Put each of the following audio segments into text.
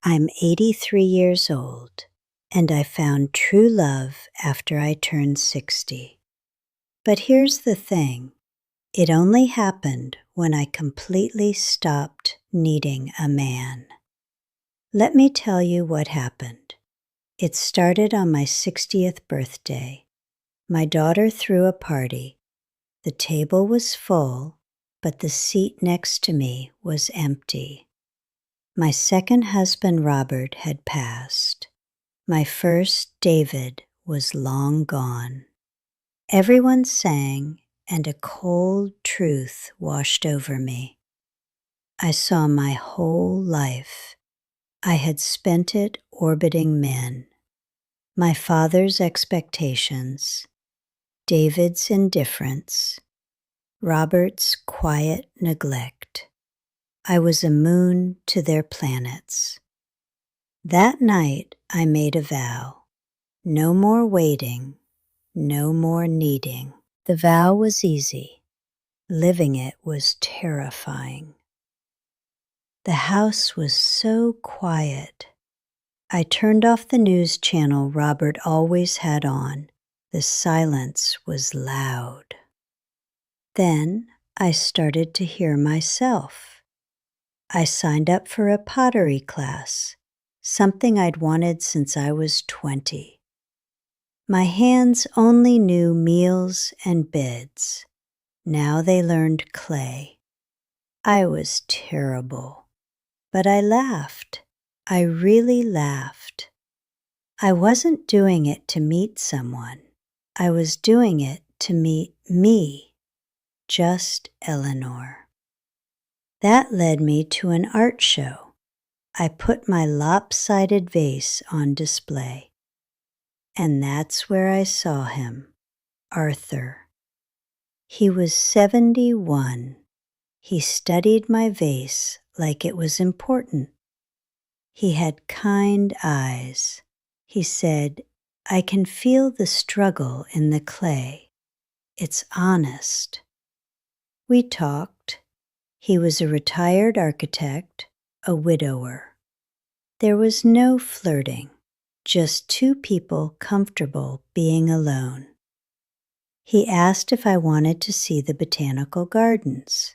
I'm 83 years old, and I found true love after I turned 60. But here's the thing. It only happened when I completely stopped needing a man. Let me tell you what happened. It started on my 60th birthday. My daughter threw a party. The table was full, but the seat next to me was empty. My second husband, Robert, had passed. My first, David, was long gone. Everyone sang, and a cold truth washed over me. I saw my whole life. I had spent it orbiting men. My father's expectations, David's indifference, Robert's quiet neglect. I was a moon to their planets. That night I made a vow. No more waiting, no more needing. The vow was easy. Living it was terrifying. The house was so quiet. I turned off the news channel Robert always had on. The silence was loud. Then I started to hear myself. I signed up for a pottery class, something I'd wanted since I was 20. My hands only knew meals and bids. Now they learned clay. I was terrible, but I laughed. I really laughed. I wasn't doing it to meet someone. I was doing it to meet me, just Eleanor. That led me to an art show. I put my lopsided vase on display. And that's where I saw him, Arthur. He was 71. He studied my vase like it was important. He had kind eyes. He said, "I can feel the struggle in the clay. It's honest." We talked. He was a retired architect, a widower. There was no flirting, just two people comfortable being alone. He asked if I wanted to see the botanical gardens.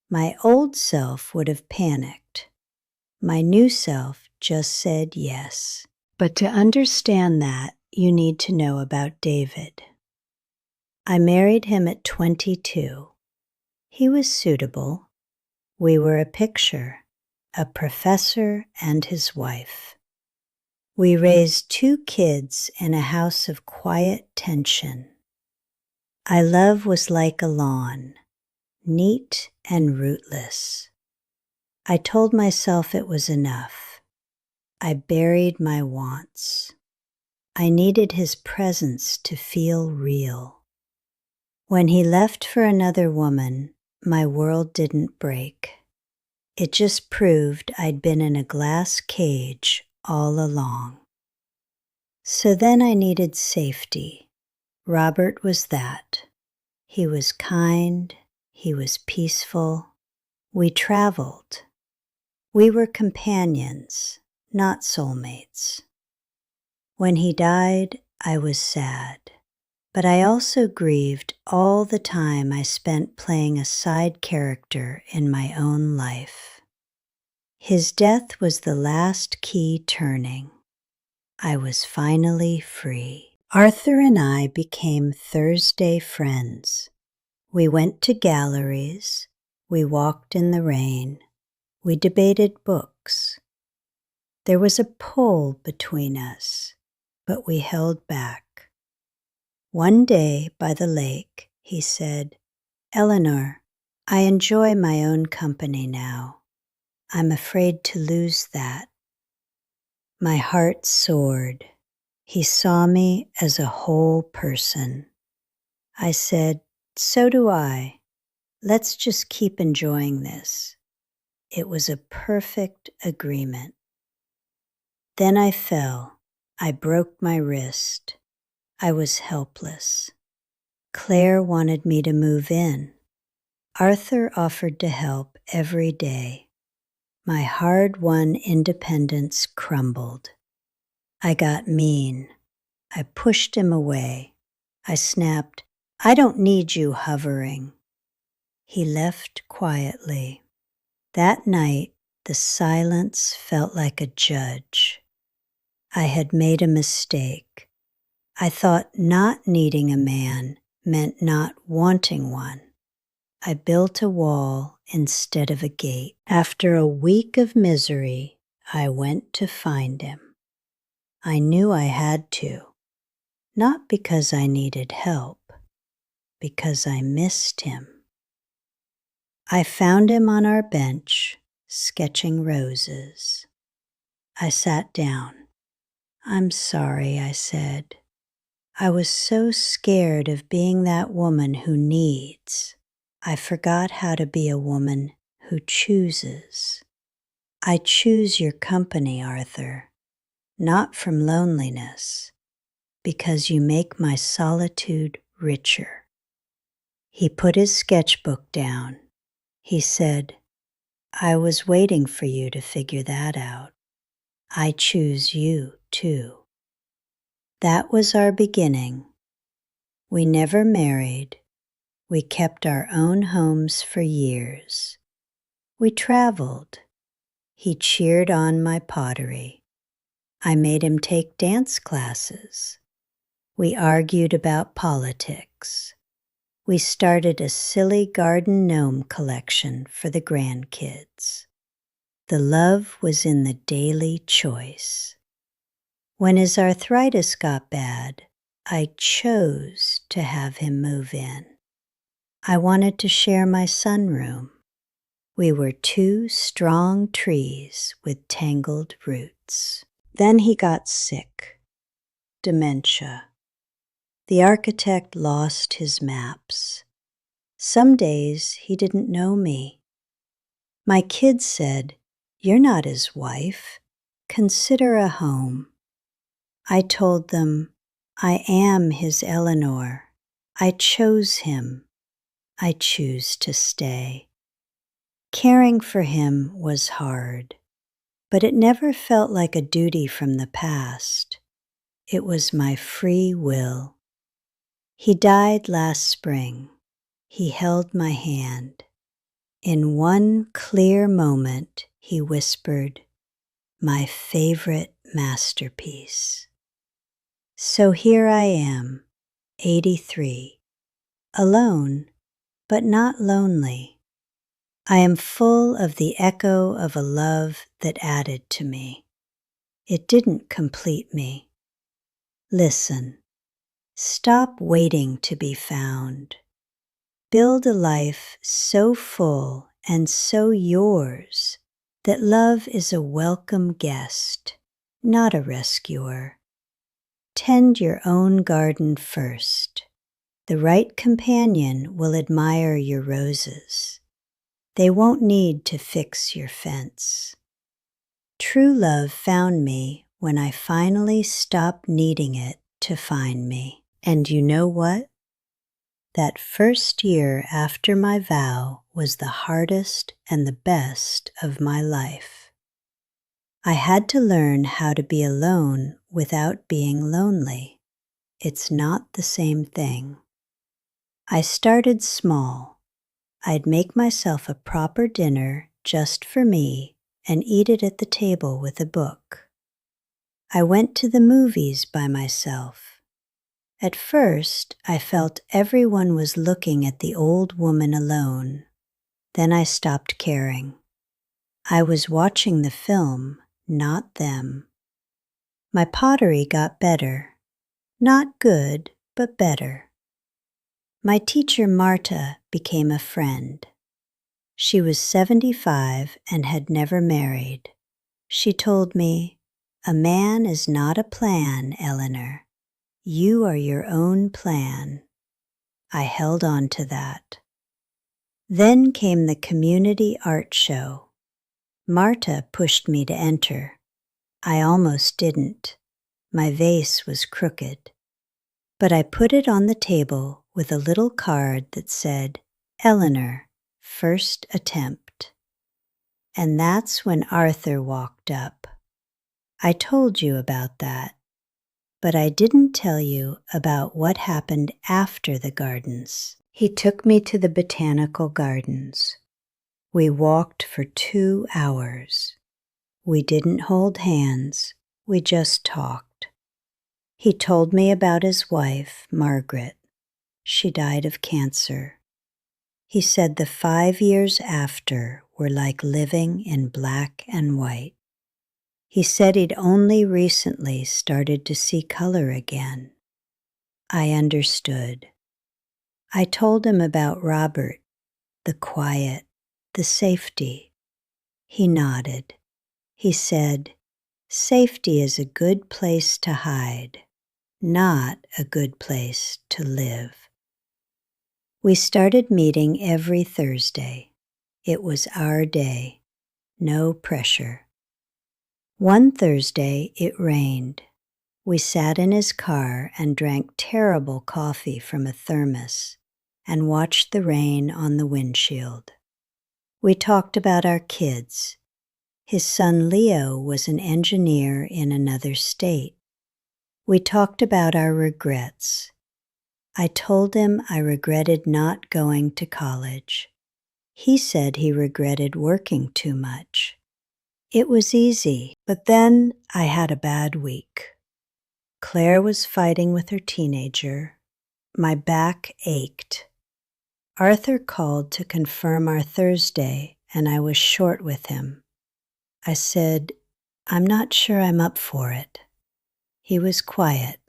My old self would have panicked. My new self just said yes. But to understand that, you need to know about David. I married him at 22. He was suitable. We were a picture, a professor and his wife. We raised 2 kids in a house of quiet tension. Our love was like a lawn, neat and rootless. I told myself it was enough. I buried my wants. I needed his presence to feel real. When he left for another woman, my world didn't break. It just proved I'd been in a glass cage all along. So then I needed safety. Robert was that. He was kind. He was peaceful. We traveled. We were companions, not soulmates. When he died, I was sad, but I also grieved all the time I spent playing a side character in my own life. His death was the last key turning. I was finally free. Arthur and I became Thursday friends. We went to galleries. We walked in the rain. We debated books. There was a pull between us, but we held back. One day by the lake, he said, "Eleanor, I enjoy my own company now. I'm afraid to lose that." My heart soared. He saw me as a whole person. I said, "So do I. Let's just keep enjoying this." It was a perfect agreement. Then I fell. I broke my wrist. I was helpless. Claire wanted me to move in. Arthur offered to help every day. My hard-won independence crumbled. I got mean. I pushed him away. I snapped, "I don't need you hovering." He left quietly. That night, the silence felt like a judge. I had made a mistake. I thought not needing a man meant not wanting one. I built a wall instead of a gate. After a week of misery, I went to find him. I knew I had to, not because I needed help, because I missed him. I found him on our bench, sketching roses. I sat down. "I'm sorry," I said. "I was so scared of being that woman who needs. I forgot how to be a woman who chooses. I choose your company, Arthur, not from loneliness, because you make my solitude richer." He put his sketchbook down. He said, "I was waiting for you to figure that out. I choose you, too." That was our beginning. We never married. We kept our own homes for years. We traveled. He cheered on my pottery. I made him take dance classes. We argued about politics. We started a silly garden gnome collection for the grandkids. The love was in the daily choice. When his arthritis got bad, I chose to have him move in. I wanted to share my sunroom. We were two strong trees with tangled roots. Then he got sick. Dementia. The architect lost his maps. Some days he didn't know me. My kids said, "You're not his wife. Consider a home." I told them, "I am his Eleanor. I chose him. I choose to stay." Caring for him was hard, but it never felt like a duty from the past. It was my free will. He died last spring. He held my hand. In one clear moment, he whispered, "My favorite masterpiece." So here I am, 83, alone, but not lonely. I am full of the echo of a love that added to me. It didn't complete me. Listen, stop waiting to be found. Build a life so full and so yours that love is a welcome guest, not a rescuer. Tend your own garden first. The right companion will admire your roses. They won't need to fix your fence. True love found me when I finally stopped needing it to find me. And you know what? That first year after my vow was the hardest and the best of my life. I had to learn how to be alone without being lonely. It's not the same thing. I started small. I'd make myself a proper dinner just for me and eat it at the table with a book. I went to the movies by myself. At first, I felt everyone was looking at the old woman alone. Then I stopped caring. I was watching the film, not them. My pottery got better. Not good, but better. My teacher Marta became a friend. She was 75 and had never married. She told me, "A man is not a plan, Eleanor. You are your own plan." I held on to that. Then came the community art show. Marta pushed me to enter. I almost didn't. My vase was crooked. But I put it on the table with a little card that said, "Eleanor, first attempt." And that's when Arthur walked up. I told you about that, but I didn't tell you about what happened after the gardens. He took me to the botanical gardens. We walked for 2 hours. We didn't hold hands, we just talked. He told me about his wife, Margaret. She died of cancer. He said the 5 years after were like living in black and white. He said he'd only recently started to see color again. I understood. I told him about Robert, the quiet, the safety. He nodded. He said, "Safety is a good place to hide, not a good place to live." We started meeting every Thursday. It was our day, no pressure. One Thursday it rained. We sat in his car and drank terrible coffee from a thermos and watched the rain on the windshield. We talked about our kids. His son Leo was an engineer in another state. We talked about our regrets. I told him I regretted not going to college. He said he regretted working too much. It was easy, but then I had a bad week. Claire was fighting with her teenager. My back ached. Arthur called to confirm our Thursday, and I was short with him. I said, "I'm not sure I'm up for it." He was quiet.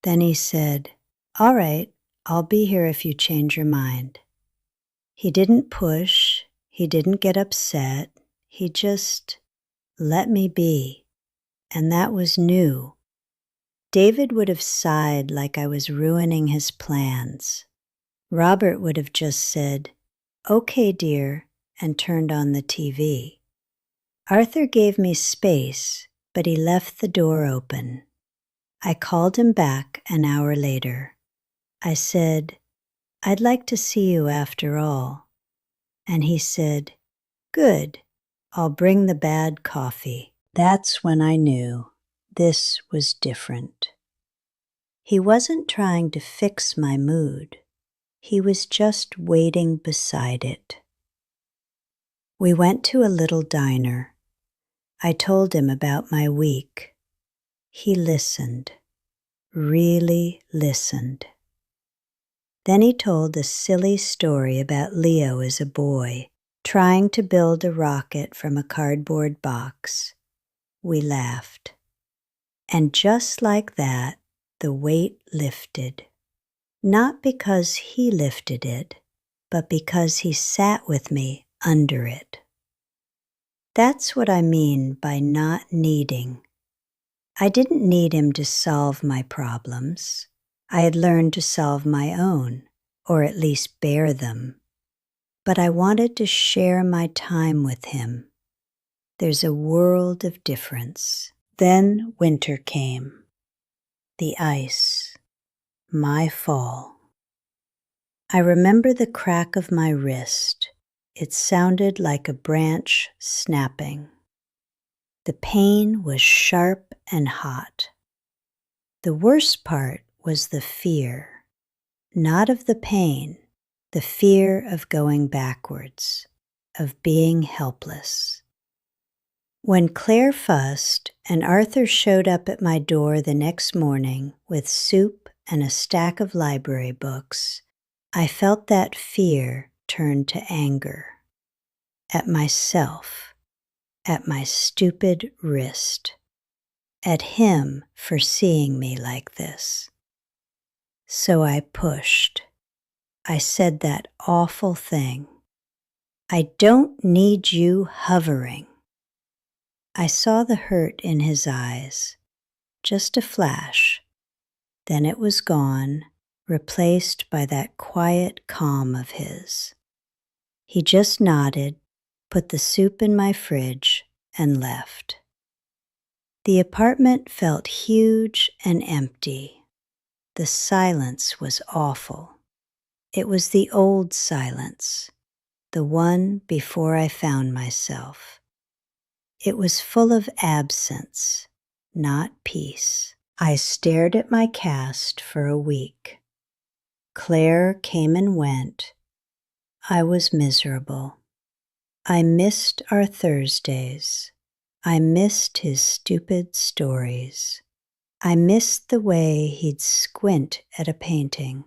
Then he said, "All right, I'll be here if you change your mind." He didn't push. He didn't get upset. He just let me be. And that was new. David would have sighed like I was ruining his plans. Robert would have just said, "Okay, dear," and turned on the TV. Arthur gave me space, but he left the door open. I called him back an hour later. I said, "I'd like to see you after all." And he said, "Good, I'll bring the bad coffee." That's when I knew this was different. He wasn't trying to fix my mood. He was just waiting beside it. We went to a little diner. I told him about my week. He listened, really listened. Then he told a silly story about Leo as a boy, trying to build a rocket from a cardboard box. We laughed. And just like that, the weight lifted. Not because he lifted it, but because he sat with me under it. That's what I mean by not needing. I didn't need him to solve my problems. I had learned to solve my own, or at least bear them. But I wanted to share my time with him. There's a world of difference. Then winter came. The ice. My fall. I remember the crack of my wrist. It sounded like a branch snapping. The pain was sharp and hot. The worst part was the fear, not of the pain, the fear of going backwards, of being helpless. When Claire fussed and Arthur showed up at my door the next morning with soup and a stack of library books, I felt that fear turn to anger. At myself, at my stupid wrist, at him for seeing me like this. So I pushed. I said that awful thing. "I don't need you hovering." I saw the hurt in his eyes, just a flash. Then it was gone, replaced by that quiet calm of his. He just nodded, put the soup in my fridge, and left. The apartment felt huge and empty. The silence was awful. It was the old silence, the one before I found myself. It was full of absence, not peace. I stared at my cast for a week. Claire came and went. I was miserable. I missed our Thursdays. I missed his stupid stories. I missed the way he'd squint at a painting.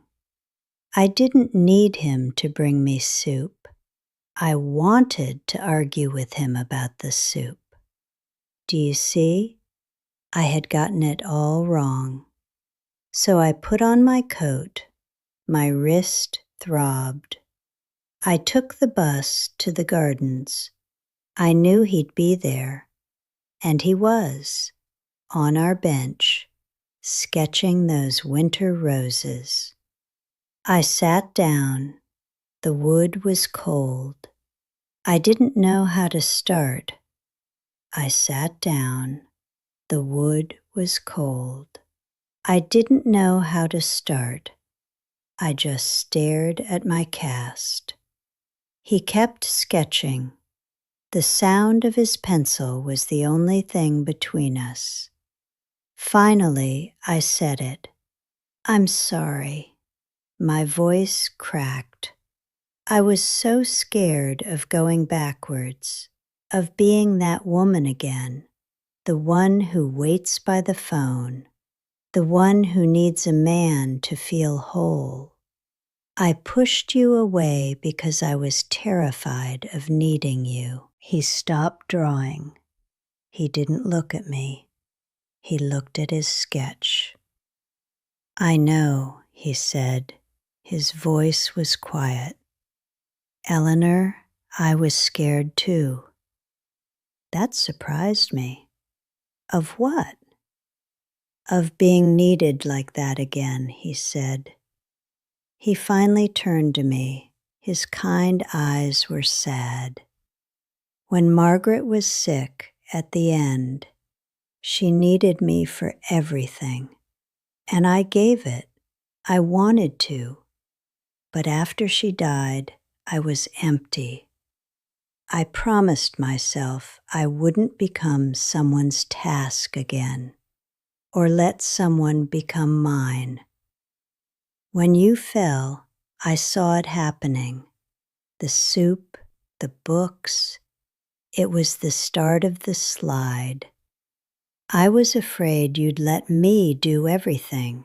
I didn't need him to bring me soup. I wanted to argue with him about the soup. Do you see? I had gotten it all wrong. So I put on my coat. My wrist throbbed. I took the bus to the gardens. I knew he'd be there. And he was, on our bench, sketching those winter roses. I sat down. The wood was cold. I didn't know how to start. I sat down. The wood was cold. I didn't know how to start. I just stared at my cast. He kept sketching. The sound of his pencil was the only thing between us. Finally, I said it. I'm sorry. My voice cracked. I was so scared of going backwards, of being that woman again, the one who waits by the phone, the one who needs a man to feel whole. I pushed you away because I was terrified of needing you. He stopped drawing. He didn't look at me. He looked at his sketch. I know, he said. His voice was quiet. Eleanor, I was scared too. That surprised me. Of what? Of being needed like that again, he said. He finally turned to me. His kind eyes were sad. When Margaret was sick at the end, she needed me for everything, and I gave it. I wanted to, but after she died, I was empty. I promised myself I wouldn't become someone's task again, or let someone become mine. When you fell, I saw it happening. The soup, the books. It was the start of the slide. I was afraid you'd let me do everything,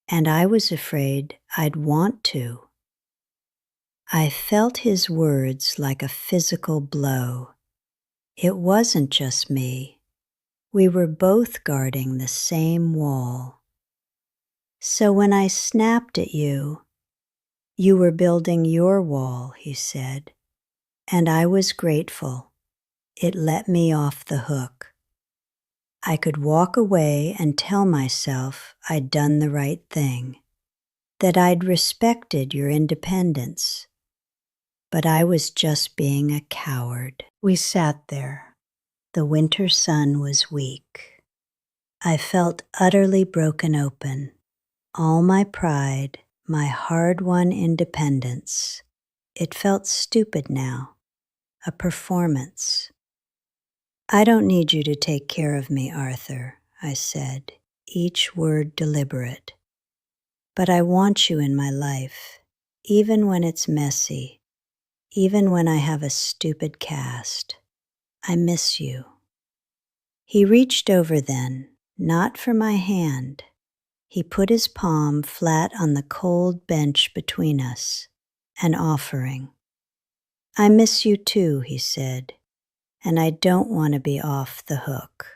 and I was afraid I'd want to. I felt his words like a physical blow. It wasn't just me. We were both guarding the same wall. So when I snapped at you, you were building your wall, he said, and I was grateful. It let me off the hook. I could walk away and tell myself I'd done the right thing, that I'd respected your independence. But I was just being a coward. We sat there. The winter sun was weak. I felt utterly broken open. All my pride, my hard-won independence. It felt stupid now, a performance. I don't need you to take care of me, Arthur, I said, each word deliberate. But I want you in my life, even when it's messy, even when I have a stupid cast. I miss you. He reached over then, not for my hand. He put his palm flat on the cold bench between us, an offering. I miss you too, he said, and I don't want to be off the hook.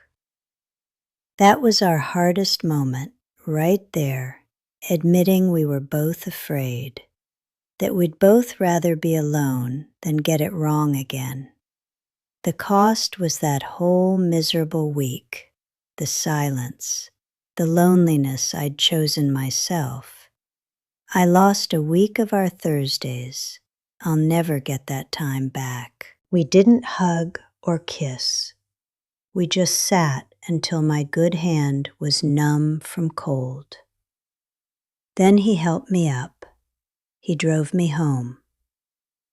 That was our hardest moment, right there, admitting we were both afraid, that we'd both rather be alone than get it wrong again. The cost was that whole miserable week, the silence, the loneliness I'd chosen myself. I lost a week of our Thursdays. I'll never get that time back. We didn't hug or kiss. We just sat until my good hand was numb from cold. Then he helped me up. He drove me home.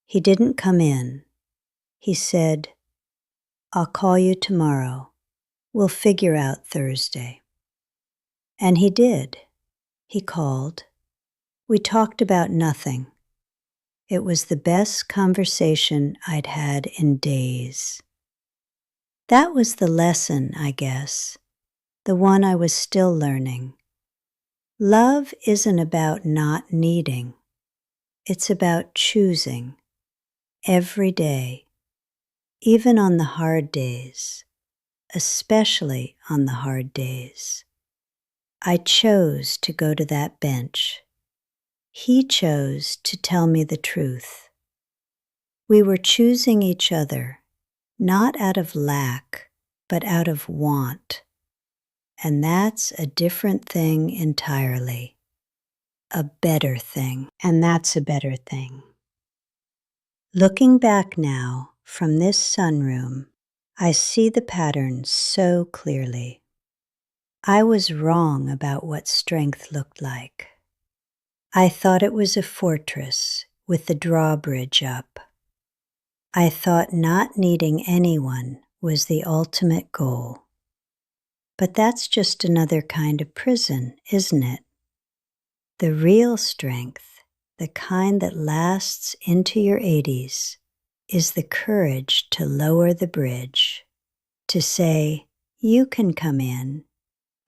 He didn't come in. He said, I'll call you tomorrow. We'll figure out Thursday. And he did. He called. We talked about nothing. It was the best conversation I'd had in days. That was the lesson, I guess, the one I was still learning. Love isn't about not needing. It's about choosing every day, even on the hard days, especially on the hard days. I chose to go to that bench. He chose to tell me the truth. We were choosing each other, not out of lack, but out of want. And that's a different thing entirely. A better thing, and that's a better thing. Looking back now from this sunroom, I see the pattern so clearly. I was wrong about what strength looked like. I thought it was a fortress with the drawbridge up. I thought not needing anyone was the ultimate goal. But that's just another kind of prison, isn't it? The real strength, the kind that lasts into your 80s, is the courage to lower the bridge, to say, you can come in.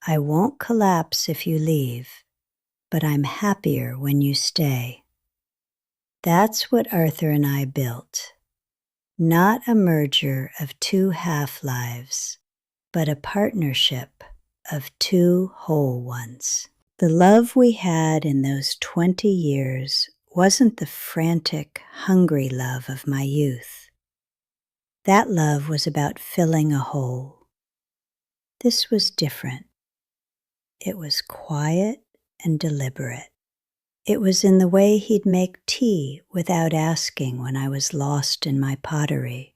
I won't collapse if you leave, but I'm happier when you stay. That's what Arthur and I built. Not a merger of two half-lives, but a partnership of two whole ones. The love we had in those 20 years wasn't the frantic, hungry love of my youth. That love was about filling a hole. This was different. It was quiet and deliberate. It was in the way he'd make tea without asking when I was lost in my pottery.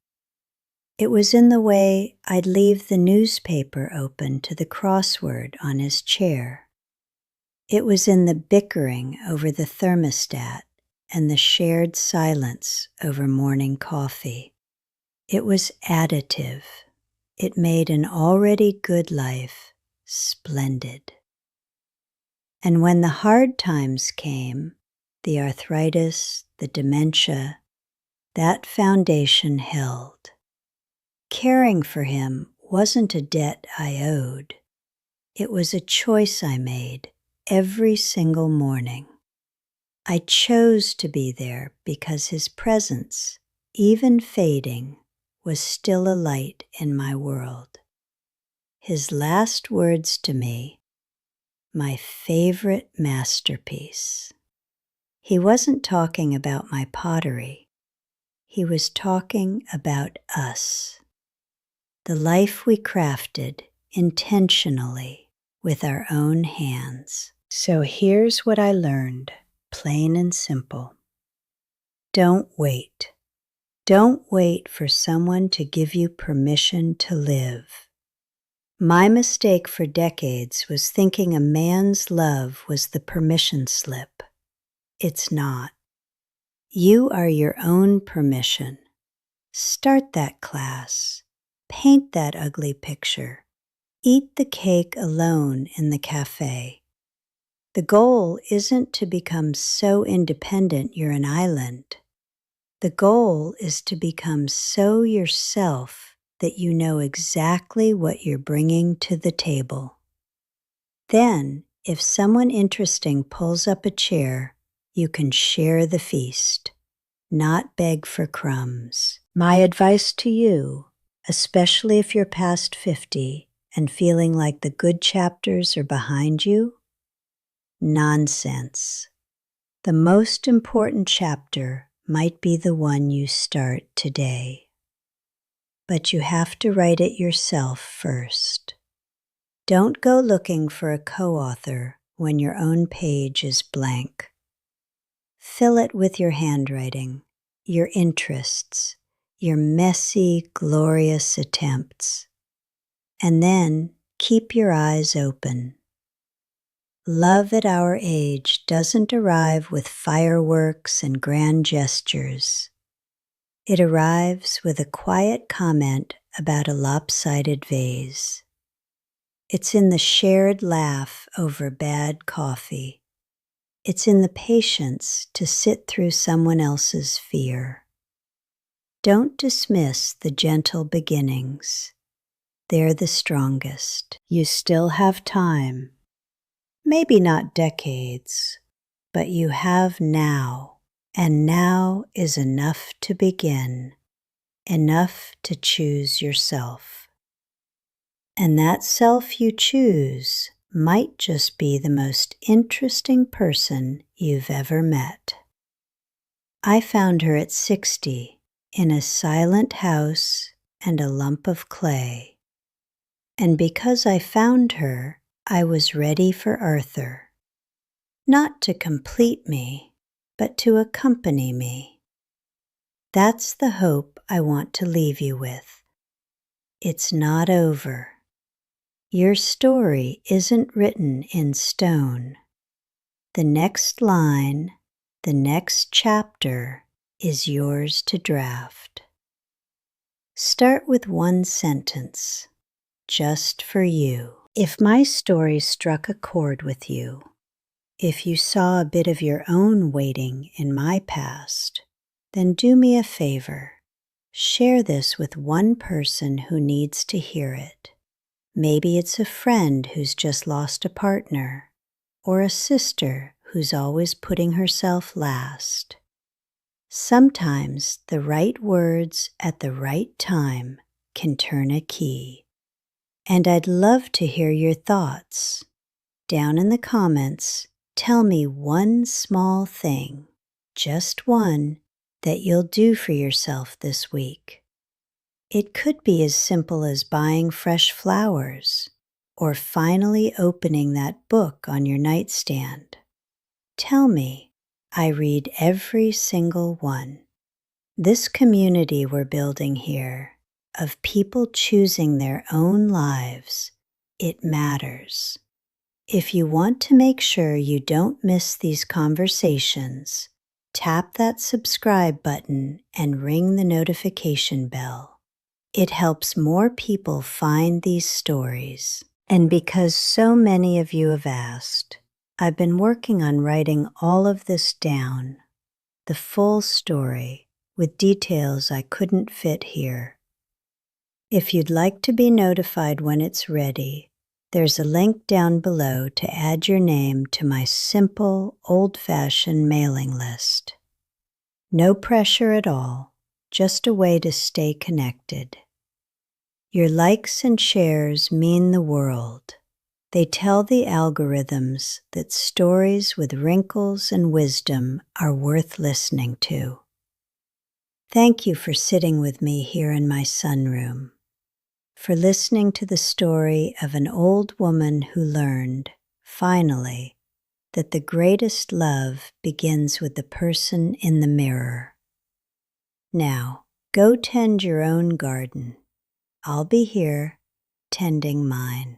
It was in the way I'd leave the newspaper open to the crossword on his chair. It was in the bickering over the thermostat and the shared silence over morning coffee. It was additive. It made an already good life splendid. And when the hard times came, the arthritis, the dementia, that foundation held. Caring for him wasn't a debt I owed. It was a choice I made every single morning. I chose to be there because his presence, even fading, was still a light in my world. His last words to me, my favorite masterpiece. He wasn't talking about my pottery. He was talking about us. The life we crafted intentionally with our own hands. So here's what I learned, plain and simple. Don't wait. Don't wait for someone to give you permission to live. My mistake for decades was thinking a man's love was the permission slip. It's not. You are your own permission. Start that class. Paint that ugly picture. Eat the cake alone in the cafe. The goal isn't to become so independent you're an island. The goal is to become so yourself that you know exactly what you're bringing to the table. Then, if someone interesting pulls up a chair, you can share the feast, not beg for crumbs. My advice to you, especially if you're past 50 and feeling like the good chapters are behind you, nonsense. The most important chapter might be the one you start today. But you have to write it yourself first. Don't go looking for a co-author when your own page is blank. Fill it with your handwriting, your interests, your messy, glorious attempts. And then keep your eyes open. Love at our age doesn't arrive with fireworks and grand gestures. It arrives with a quiet comment about a lopsided vase. It's in the shared laugh over bad coffee. It's in the patience to sit through someone else's fear. Don't dismiss the gentle beginnings. They're the strongest. You still have time. Maybe not decades, but you have now, and now is enough to begin, enough to choose yourself. And that self you choose might just be the most interesting person you've ever met. I found her at 60 in a silent house and a lump of clay. And because I found her, I was ready for Arthur. Not to complete me, but to accompany me. That's the hope I want to leave you with. It's not over. Your story isn't written in stone. The next line, the next chapter is yours to draft. Start with one sentence, just for you. If my story struck a chord with you, if you saw a bit of your own waiting in my past, then do me a favor. Share this with one person who needs to hear it. Maybe it's a friend who's just lost a partner, or a sister who's always putting herself last. Sometimes the right words at the right time can turn a key. And I'd love to hear your thoughts. Down in the comments, tell me one small thing, just one, that you'll do for yourself this week. It could be as simple as buying fresh flowers or finally opening that book on your nightstand. Tell me, I read every single one. This community we're building here, of people choosing their own lives, it matters. If you want to make sure you don't miss these conversations, tap that subscribe button and ring the notification bell. It helps more people find these stories. And because so many of you have asked, I've been working on writing all of this down, the full story, with details I couldn't fit here. If you'd like to be notified when it's ready, there's a link down below to add your name to my simple, old-fashioned mailing list. No pressure at all, just a way to stay connected. Your likes and shares mean the world. They tell the algorithms that stories with wrinkles and wisdom are worth listening to. Thank you for sitting with me here in my sunroom, for listening to the story of an old woman who learned, finally, that the greatest love begins with the person in the mirror. Now, go tend your own garden. I'll be here, tending mine.